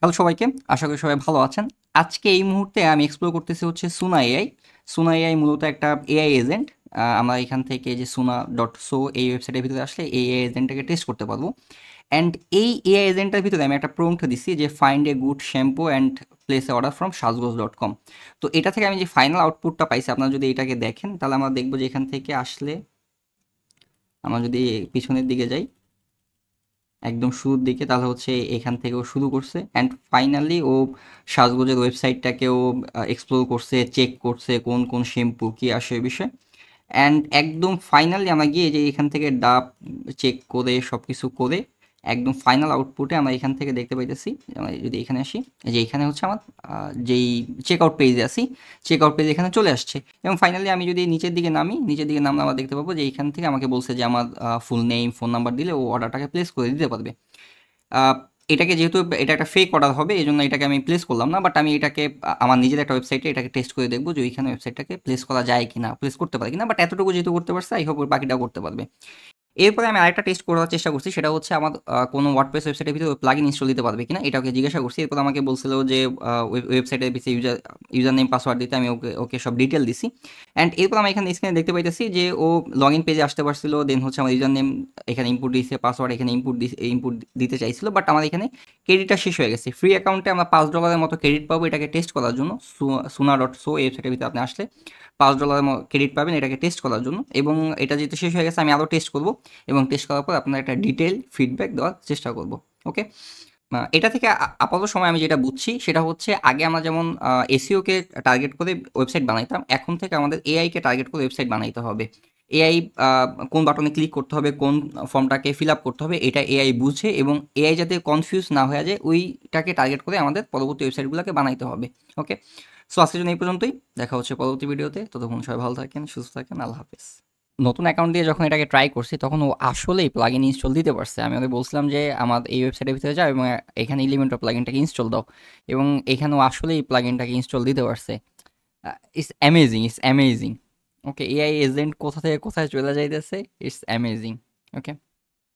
Hello সবাইকে, আশা করি সবাই ভালো আছেন। আজকে এই মুহূর্তে আমি এক্সপ্লোর করতেছি হচ্ছে সুনা এআই। সুনা এআই মূলত একটা এআই এজেন্ট। আমরা এখান থেকে যে সুনা ডট সো এই ওয়েবসাইটের ভিতরে আসলে এই এআই এজেন্টটাকে টেস্ট করতে পারবো। অ্যান্ড এই এআই এজেন্টের ভিতরে আমি একটা প্রম্পট দিচ্ছি যে find a good shampoo and place a order from সাজগোজ.com। তো এটা থেকে আমি যে ফাইনাল আউটপুটটা পাইছি, আপনারা যদি এটাকে দেখেন তাহলে আমরা দেখবো যে এখান থেকে আসলে আমরা যদি পিছনের দিকে যাই, একদম শুরুর দিকে, তাহলে হচ্ছে এখান থেকে ও শুরু করছে অ্যান্ড ফাইনালি ও সাজগোজের ওয়েবসাইটটাকেও এক্সপ্লোর করছে, চেক করছে কোন কোন শ্যাম্পু কী আসে এই বিষয়ে। অ্যান্ড একদম ফাইনালি আমরা গিয়ে যে এখান থেকে ডাব চেক করে সব কিছু করে একদম ফাইনাল আউটপুটে আমরা এখান থেকে দেখতে পাইতেছি। আমরা যদি এখানে আসি, যে এখানে হচ্ছে আমার যেই চেক আউট পেজে আসি, চেক আউট পেজ এখানে চলে আসছে। এবং ফাইনালি আমি যদি নিচের দিকে নামি, নিচের দিকে নামলে আমরা দেখতে পাবো যে এখান থেকে আমাকে বলছে যে আমার ফুল নেম ফোন নাম্বার দিলে ও অর্ডারটাকে প্লেস করে দিতে পারবে। আহ, এটাকে যেহেতু এটা একটা ফেক অর্ডার হবে, এই জন্য এটাকে আমি প্লেস করলাম না, বাট আমি এটাকে আমার নিজের একটা ওয়েবসাইটে এটাকে টেস্ট করে দেখবো যে ওইখানে ওয়েবসাইটটাকে প্লেস করা যায় কিনা, প্লেস করতে পারে কিনা। বাট এতটুকু যেহেতু করতে পারছে, আই হোপ বাকিটাও করতে পারবে। এরপরে আমি আরেকটা টেস্ট করার চেষ্টা করছি, সেটা হচ্ছে আমার কোনো ওয়ার্ডপ্রেস ওয়েবসাইটের ভিতরে প্লাগইন ইনস্টল দিতে পারবে কিনা, এটা ওকে জিজ্ঞাসা করছি। এরপর আমাকে বলছিল যে ওয়েবসাইটের পিছিয়ে ইউজার নেম পাসওয়ার্ড দিতে, আমি ওকে ওকে সব ডিটেল দিছি। অ্যান্ড এরপর আমি এখানে স্ক্রিনে দেখতে পাইতেছি যে ও লগ ইন পেজে আসতে পারছিল, দেন হচ্ছে আমার ইউজার নেম এখানে ইনপুট দিয়েছে, পাসওয়ার্ড এখানে ইনপুট দিতে চাইছিল। বাট আমার এখানে ক্রেডিটটা শেষ হয়ে গেছে। ফ্রি অ্যাকাউন্টে আমরা $5 মতো ক্রেডিট পাবো এটাকে টেস্ট করার জন্য। সুনা ডট সো এই ওয়েবসাইটের ভিতরে আপনি আসলে $5 ক্রেডিট পাবেন এটাকে টেস্ট করার জন্য। এবং এটা যেহেতু শেষ হয়ে গেছে, আমি আরও টেস্ট করব এবং টেস্ট করার পর আপনার একটা ডিটেল ফিডব্যাক দেওয়ার চেষ্টা করব। ওকে। এটা থেকে আপাতত সময় আমি যেটা বুঝছি সেটা হচ্ছে, আগে আমরা যেমন এসইওকে টার্গেট করে ওয়েবসাইট বানাইতাম, এখন থেকে আমাদের এআইকে টার্গেট করে ওয়েবসাইট বানাইতে হবে। এআই কোন বাটনে ক্লিক করতে হবে, কোন ফর্মটাকে ফিল আপ করতে হবে, এটা এআই বুঝে, এবং এআই যাতে কনফিউজ না হয়ে যায় ওইটাকে টার্গেট করে আমাদের পরবর্তী ওয়েবসাইটগুলোকে বানাইতে হবে। ওকে। সো আজকের জন্য এই পর্যন্তই। দেখা হচ্ছে পরবর্তী ভিডিওতে। ততক্ষণ সবাই ভালো থাকেন, সুস্থ থাকেন। আল্লাহ হাফেজ। নতুন অ্যাকাউন্ট দিয়ে যখন এটাকে ট্রাই করছি, তখন ও আসলেই প্লাগইন ইনস্টল দিতে পারছে। আমি ওকে বলছিলাম যে আমার এই ওয়েবসাইটের ভিতরে যাও এবং এখানে এলিমেন্টর প্লাগইনটাকে ইনস্টল দাও, এবং এখানে ও আসলেই প্লাগইনটাকে ইনস্টল দিতে পারছে। It's amazing, it's amazing. Okay, AI agent কোথা থেকে কোথায় চলে যাইতেছে, ইটস অ্যামেজিং। ওকে।